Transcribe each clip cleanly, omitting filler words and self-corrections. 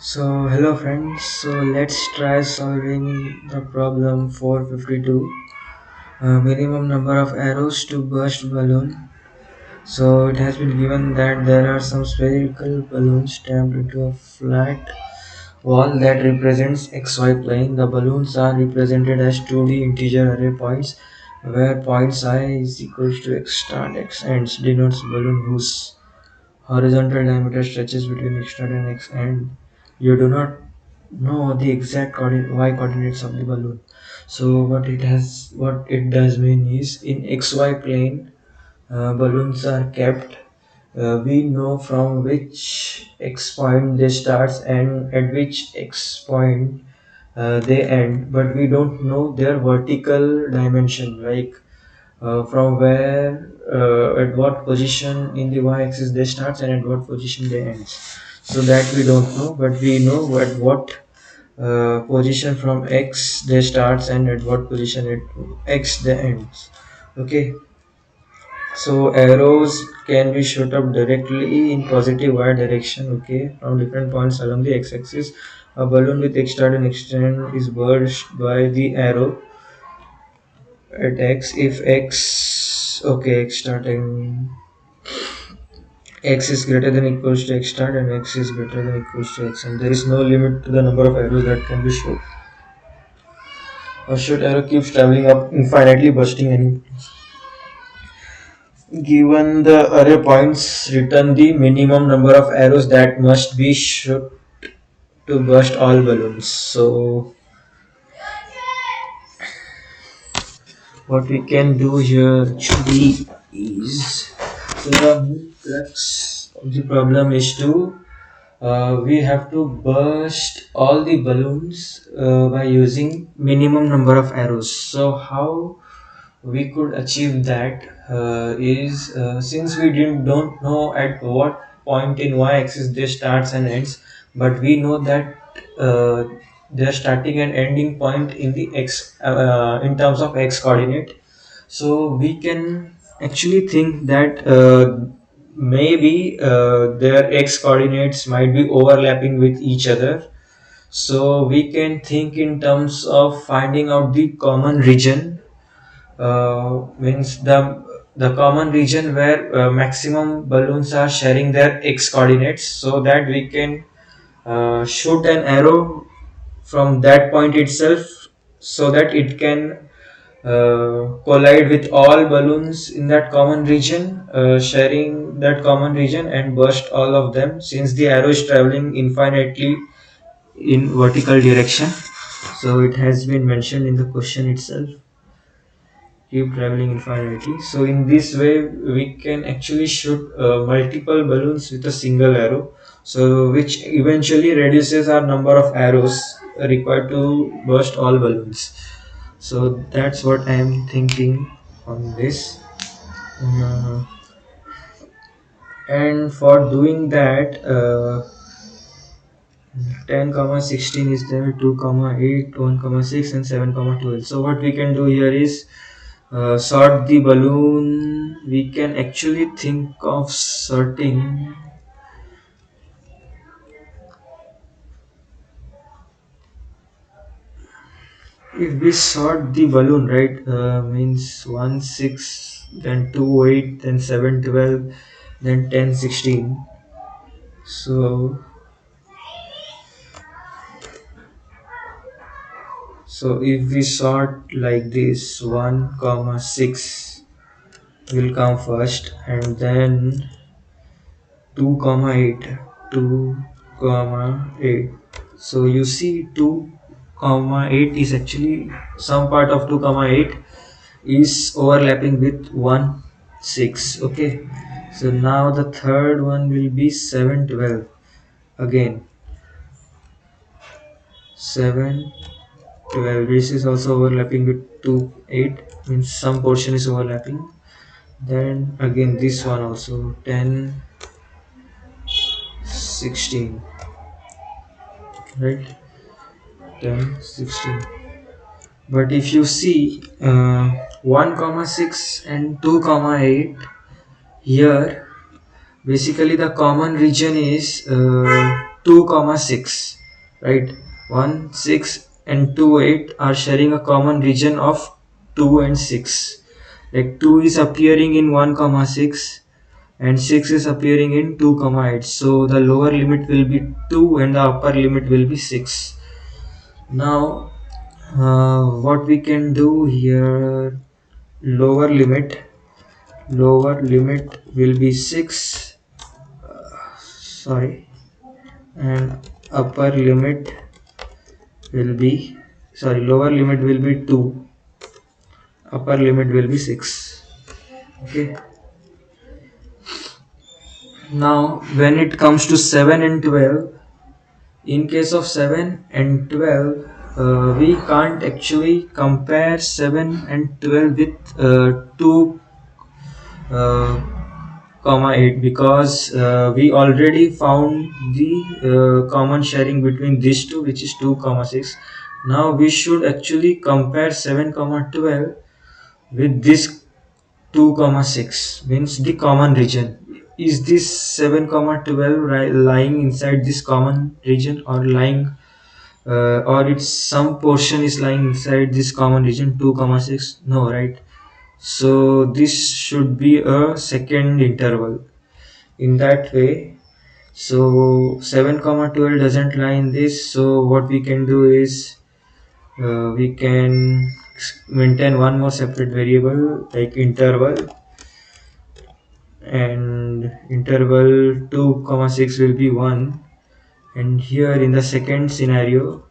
Hello friends. Let's try solving the problem 452. Minimum number of arrows to burst balloon. So, it has been given that there are some spherical balloons stamped into a flat wall that represents XY plane. The balloons are represented as 2D integer array points, where points I is equals to x start, x ends denotes balloon whose horizontal diameter stretches between x start and x end. You do not know the exact y coordinates of the balloon. So what it does mean is in xy plane, balloons are kept. We know from which x point they starts and at which x point they end, but we don't know their vertical dimension, like from where at what position in the y-axis they starts and at what position they ends. So that we don't know, but we know at what position from x they starts and at what position at x they ends. Okay, so arrows can be shot up directly in positive y direction, okay, from different points along the x-axis. A balloon with x start and x end is burst by the arrow at x if x, okay, x starting x is greater than equals to x start and x is greater than equals to x, and there is no limit to the number of arrows that can be shot. A short arrow keeps traveling up infinitely, bursting any. Given the array points, return the minimum number of arrows that must be shot to burst all balloons. So what we can do here actually is, so the main crux of the problem is to we have to burst all the balloons by using minimum number of arrows. So how we could achieve that is, since we don't know at what point in y-axis they starts and ends, but we know that uh, their starting and ending point in the x in terms of x coordinate. So we can actually think that maybe their x coordinates might be overlapping with each other. So we can think in terms of finding out the common region, means the common region where maximum balloons are sharing their x coordinates, so that we can shoot an arrow from that point itself, so that it can collide with all balloons in that common region, sharing that common region, and burst all of them, since the arrow is traveling infinitely in vertical direction. So it has been mentioned in the question itself, keep traveling infinitely. So in this way we can actually shoot multiple balloons with a single arrow, so which eventually reduces our number of arrows required to burst all balloons. So that's what I am thinking on this. Uh, and for doing that, 10 comma 16 is there, 2 comma 8, 1 comma 6, and 7 comma 12. So what we can do here is sort the balloon. We can actually think of sorting. If we sort the balloon, right, means 1 6, then 2 8, then 7 12, then 10 16. So if we sort like this, 1 comma 6 will come first, and then 2 comma 8, 2 comma 8. So you see 2 comma 8 is actually, some part of 2 comma 8 is overlapping with 1 6. Okay, so now the third one will be 7 12. Again 7 12, this is also overlapping with 2 8, means some portion is overlapping. Then again this one also 10 16, right, 10 16. But if you see 1 comma 6 and 2 comma 8, here basically the common region is 2 comma 6, right? 1 6 and 2 8 are sharing a common region of 2 and 6. Like 2 is appearing in 1 comma 6 and 6 is appearing in 2 comma 8. So the lower limit will be 2 and the upper limit will be 6. Now what we can do here, lower limit will be 6, sorry, and upper limit will be, sorry, lower limit will be 2, upper limit will be 6. Okay, now when it comes to 7 and 12, in case of 7 and 12, we can't actually compare 7 and 12 with 2 uh, comma 8, because we already found the common sharing between these two, which is 2 comma 6. Now we should actually compare 7 comma 12 with this 2 comma 6, means the common region. Is this 7 comma 12 lying inside this common region, or lying or it's some portion is lying inside this common region 2 comma 6? No, right? So this should be a second interval. In that way, so 7 comma 12 doesn't lie in this. So what we can do is we can maintain one more separate variable like interval, and interval 2 comma 6 will be 1. And here in the second scenario,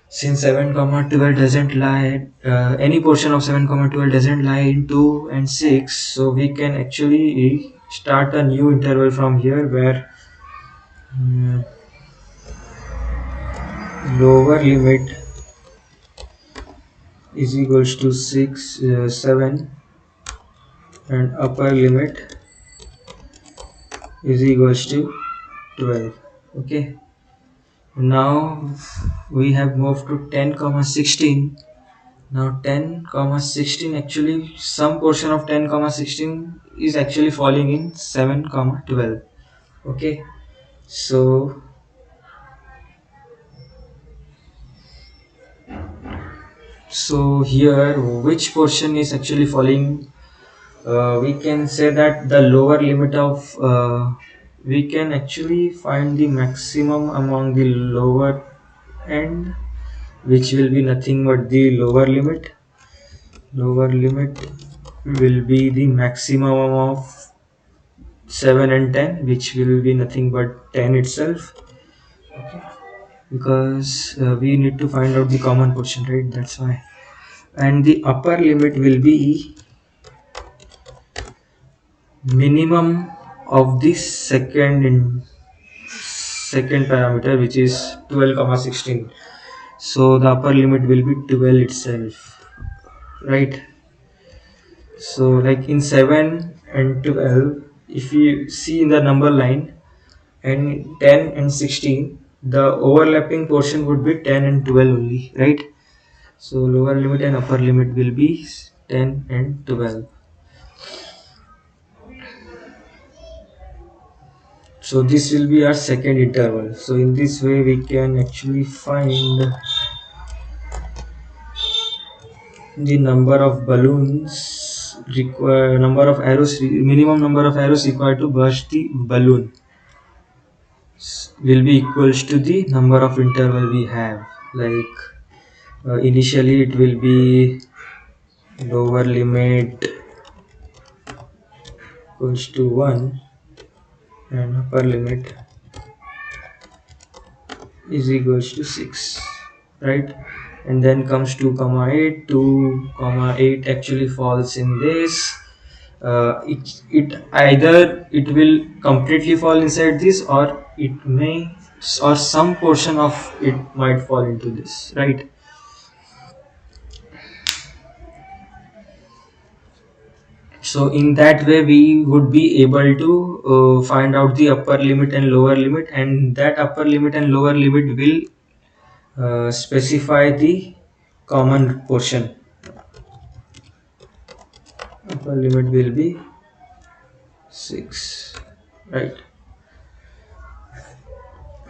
since 7 comma 12 doesn't lie, any portion of 7 comma 12 doesn't lie in 2 and 6, so we can actually start a new interval from here where lower limit is equals to 7, and upper limit is equals to 12. Okay, now we have moved to 10 comma 16. Now 10 comma 16, actually some portion of 10 comma 16 is actually falling in 7 comma 12. Okay, so here which portion is actually falling, we can say that the lower limit of we can actually find the maximum among the lower end, which will be nothing but the lower limit. Lower limit will be the maximum of 7 and 10, which will be nothing but 10 itself. Okay, because we need to find out the common portion, right? That's why. And the upper limit will be minimum of the second parameter, which is 12 comma 16. So the upper limit will be 12 itself, right? So like in 7 and 12, if you see in the number line, and 10 and 16, the overlapping portion would be 10 and 12 only, right? So lower limit and upper limit will be 10 and 12. So this will be our second interval. So in this way we can actually find the number of balloons required, minimum number of arrows required to burst the balloon will be equals to the number of interval we have. Like initially it will be lower limit equals to 1 and upper limit is equals to 6, right? And then comes 2 comma 8. 2 comma 8 actually falls in this. It either it will completely fall inside this, or it may, or some portion of it might fall into this, right? So in that way we would be able to find out the upper limit and lower limit, and that upper limit and lower limit will specify the common portion. Upper limit will be 6, right?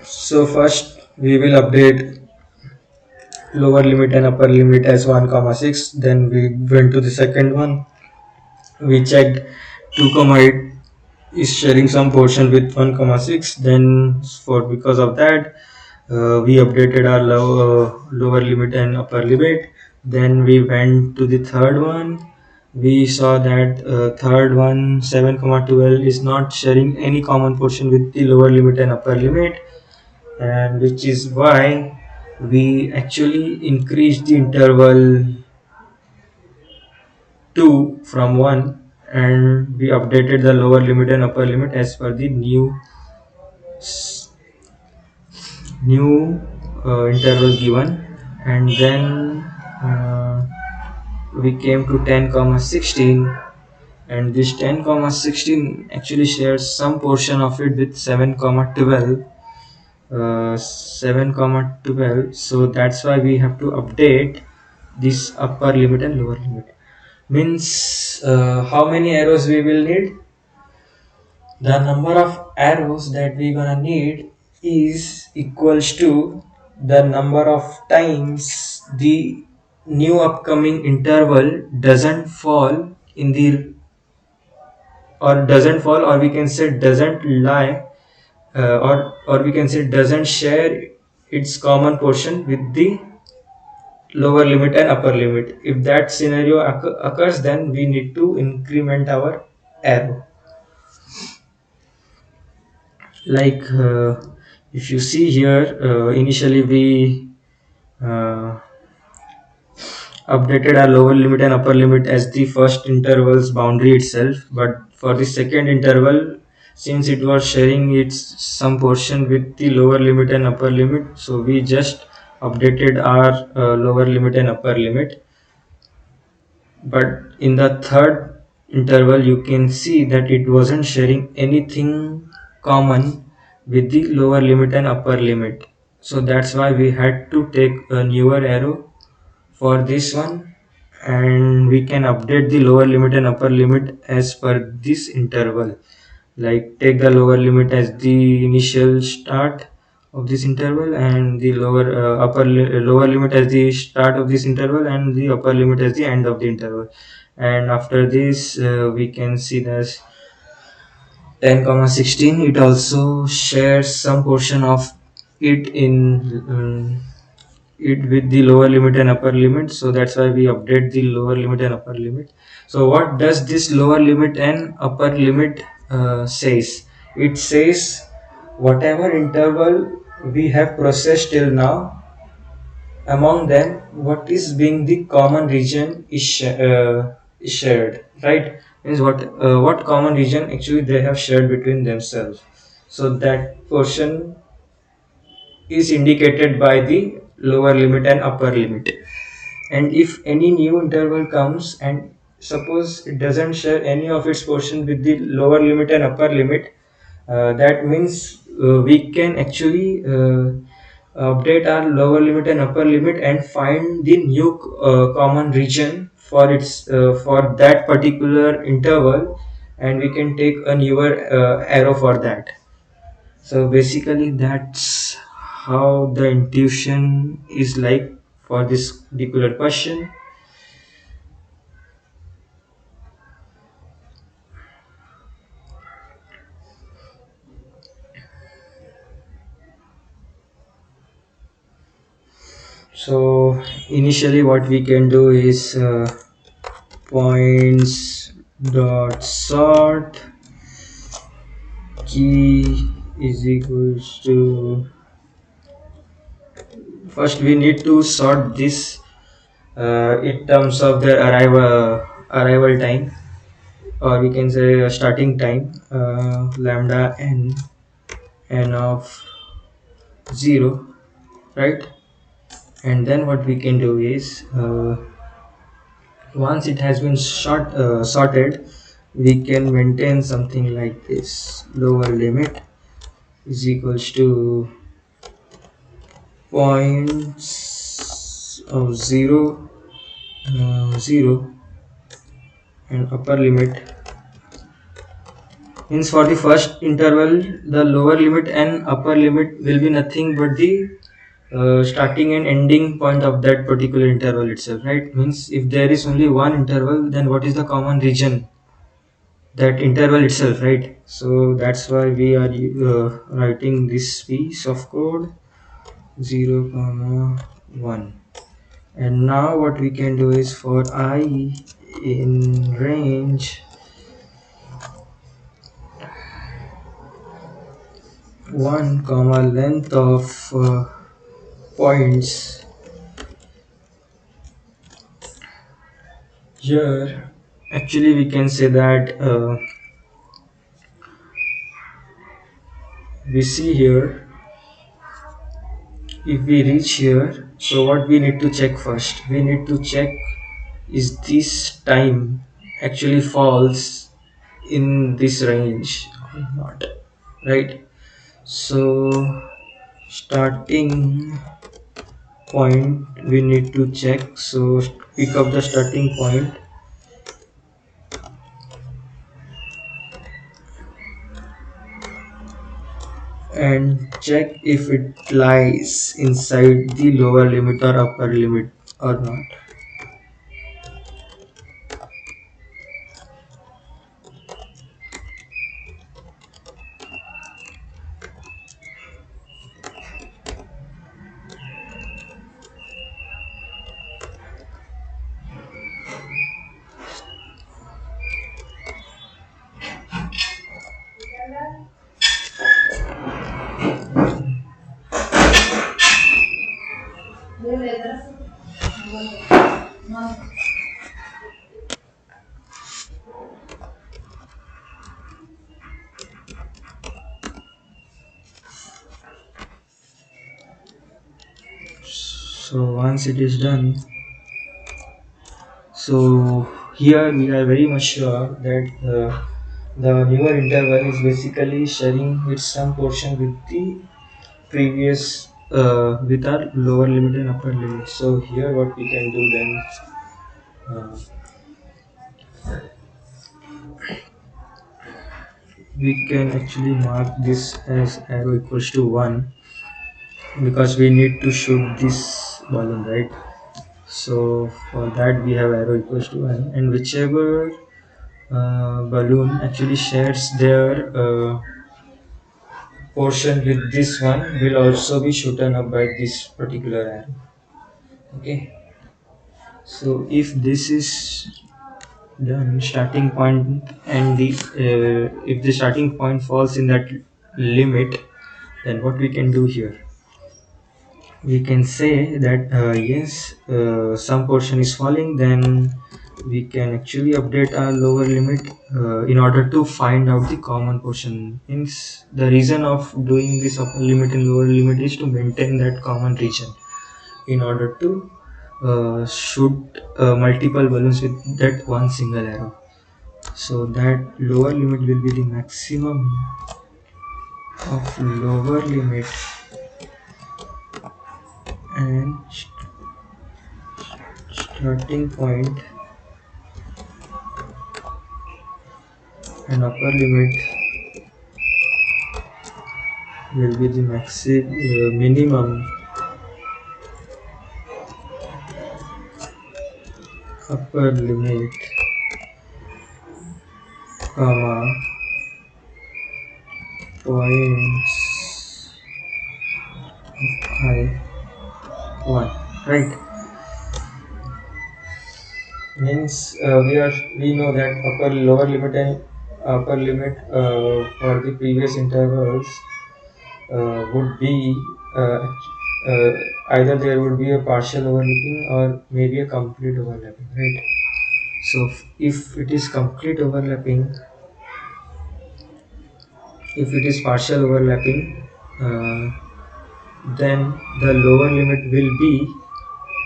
So first we will update lower limit and upper limit as 1 comma 6. Then we went to the second one. We checked 2 comma 8 is sharing some portion with 1 comma 6. Then for because of that we updated our lower limit and upper limit. Then we went to the third one. We saw that third one 7 comma 12 is not sharing any common portion with the lower limit and upper limit, and which is why we actually increased the interval 2 from 1, and we updated the lower limit and upper limit as per the new interval given. And then uh, we came to 10 comma 16, and this 10 comma 16 actually shares some portion of it with 7 comma 12, 7 comma 12. So that's why we have to update this upper limit and lower limit. Means how many arrows we will need? The number of arrows that we gonna need is equals to the number of times the new upcoming interval doesn't fall in the, or doesn't fall, or we can say doesn't lie, or we can say doesn't share its common portion with the lower limit and upper limit. If that scenario occurs, then we need to increment our arrow. Like if you see here, initially we uh, updated our lower limit and upper limit as the first interval's boundary itself, but for the second interval, since it was sharing its some portion with the lower limit and upper limit, so we just updated our lower limit and upper limit. But in the third interval you can see that it wasn't sharing anything common with the lower limit and upper limit, so that's why we had to take a newer arrow for this one, and we can update the lower limit and upper limit as per this interval. Like take the lower limit as the initial start of this interval, and the lower limit as the start of this interval, and the upper limit as the end of the interval. And after this we can see this 10 comma 16, it also shares some portion of it in it with the lower limit and upper limit, so that's why we update the lower limit and upper limit. So what does this lower limit and upper limit says? It says whatever interval we have processed till now, among them what is being the common region is shared, right? Means what common region actually they have shared between themselves, so that portion is indicated by the lower limit and upper limit. And if any new interval comes and suppose it doesn't share any of its portion with the lower limit and upper limit, that means we can actually update our lower limit and upper limit and find the new common region for its for that particular interval, and we can take a newer arrow for that. So basically that's how the intuition is like for this particular question. So initially what we can do is points dot sort key is equals to, first we need to sort this in terms of the arrival time, or we can say starting time, lambda n of 0, right? And then what we can do is once it has been sorted, we can maintain something like this: lower limit is equals to points of 0, 0, and upper limit Means for the first interval, the lower limit and upper limit will be nothing but the starting and ending point of that particular interval itself, right? Means if there is only one interval, then what is the common region? That interval itself, right? So that's why we are writing this piece of code 0 comma 1. And now what we can do is for I in range 1 comma length of points here, actually we can say that we see here, if we reach here, so what we need to check first, we need to check is this time actually falls in this range or not, right? So starting point we need to check, so pick up the starting point and check if it lies inside the lower limit or upper limit or not. So once it is done, so here we are very much sure that the newer interval is basically sharing its some portion with the previous with our lower limit and upper limit. So here what we can do then, uh, we can actually mark this as arrow equals to 1 because we need to shoot this balloon, right? So for that we have arrow equals to 1, and whichever balloon actually shares their portion with this one will also be shooten up by this particular arrow. Okay, so if this is done, starting point and the if the starting point falls in that limit, then what we can do here, we can say that yes, some portion is falling, then we can actually update our lower limit in order to find out the common portion. Means the reason of doing this upper limit and lower limit is to maintain that common region in order to shoot multiple balloons with that one single arrow. So that lower limit will be the maximum of lower limit and starting point, and upper limit will be the minimum upper limit comma points of I 1, right? Means we know that lower limit and upper limit for the previous intervals would be either there would be a partial overlapping or maybe a complete overlapping, right? So if it is complete overlapping, if it is partial overlapping, then the lower limit will be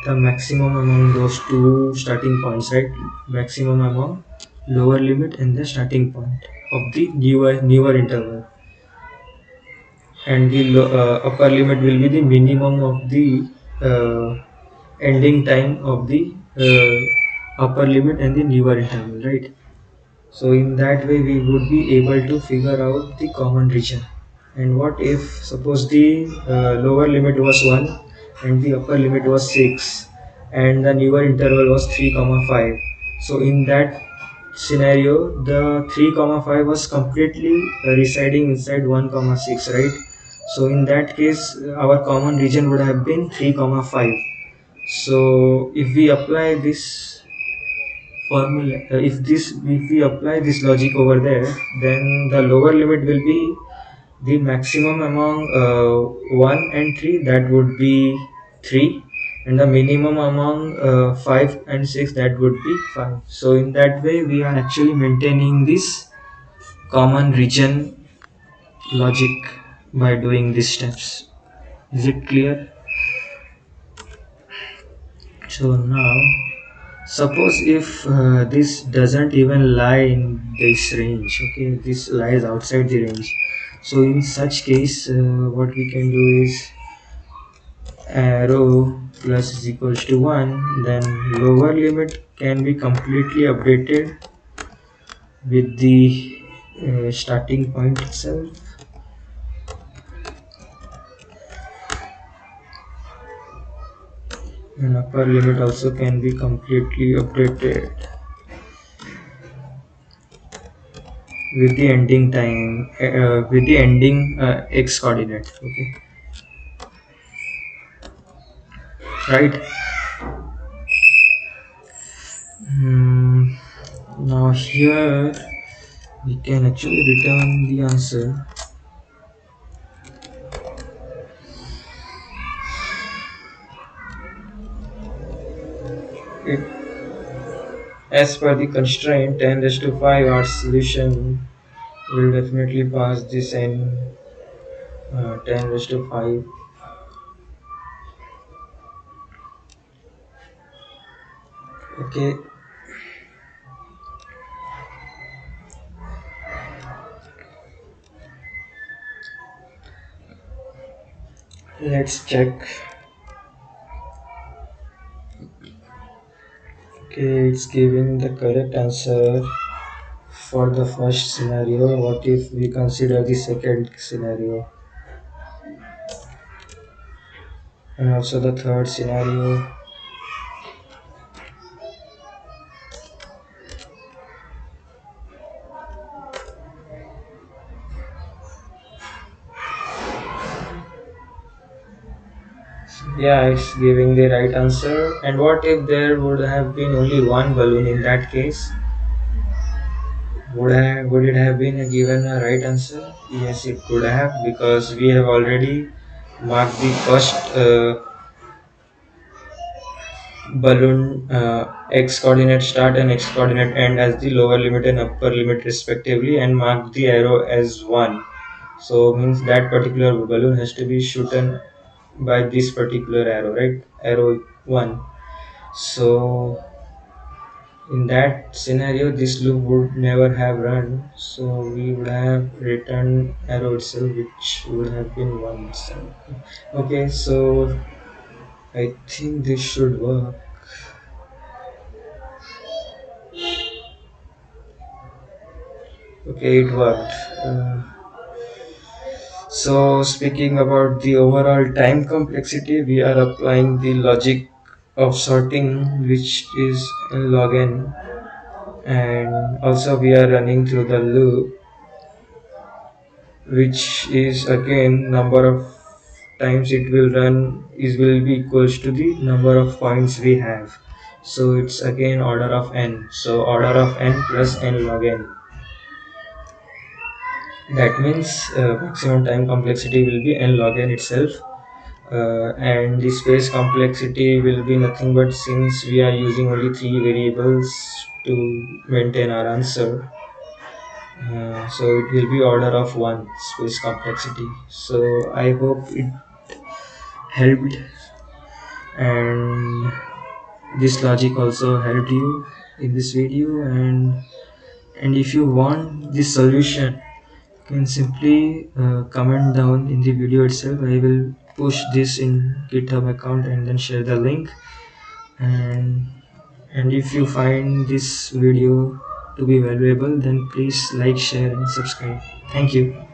the maximum among those two starting points, right? Maximum among lower limit and the starting point of the newer interval, and the upper limit will be the minimum of the ending time of the upper limit and the newer interval, right? So in that way we would be able to figure out the common region. And what if suppose the lower limit was 1 and the upper limit was 6 and the newer interval was 3 comma 5. So in that scenario the 3 comma 5 was completely residing inside 1 comma 6, right? So in that case our common region would have been 3 comma 5. So if we apply this formula, if we apply this logic over there, then the lower limit will be the maximum among 1 and 3, that would be 3, and the minimum among 5 and 6, that would be 5. So in that way we are actually maintaining this common region logic by doing these steps. Is it clear? So now suppose if this doesn't even lie in this range, okay, this lies outside the range. So in such case what we can do is arrow plus is equals to 1, then lower limit can be completely updated with the starting point itself, and upper limit also can be completely updated with the ending time with the ending x coordinate, okay, right? Now here we can actually return the answer. It, as per the constraint 10 raised to 5, our solution will definitely pass this n 10 raised to 5. Okay, let's check. Okay, it's giving the correct answer for the first scenario. What if we consider the second scenario and also the third scenario? Yeah, it's giving the right answer. And what if there would have been only one balloon in that case? Would it have been given a right answer? Yes, it could have, because we have already marked the first balloon x coordinate start and x coordinate end as the lower limit and upper limit respectively, and marked the arrow as 1. So means that particular balloon has to be shooten by this particular arrow, right? Arrow 1. So in that scenario this loop would never have run, so we would have returned arrow itself, which would have been 1. Okay, so I think this should work. Okay, it worked. So speaking about the overall time complexity, we are applying the logic of sorting, which is in log n, and also we are running through the loop, which is again number of times it will run is will be equals to the number of points we have. So it's again order of n. So order of n plus n log n. That means maximum time complexity will be n log n itself. And the space complexity will be nothing but, since we are using only 3 variables to maintain our answer, so it will be order of 1 space complexity. So I hope it helped, and this logic also helped you in this video. And if you want this solution, you can simply comment down in the video itself. I will push this in GitHub account and then share the link. And if you find this video to be valuable, then please like, share, and subscribe. Thank you.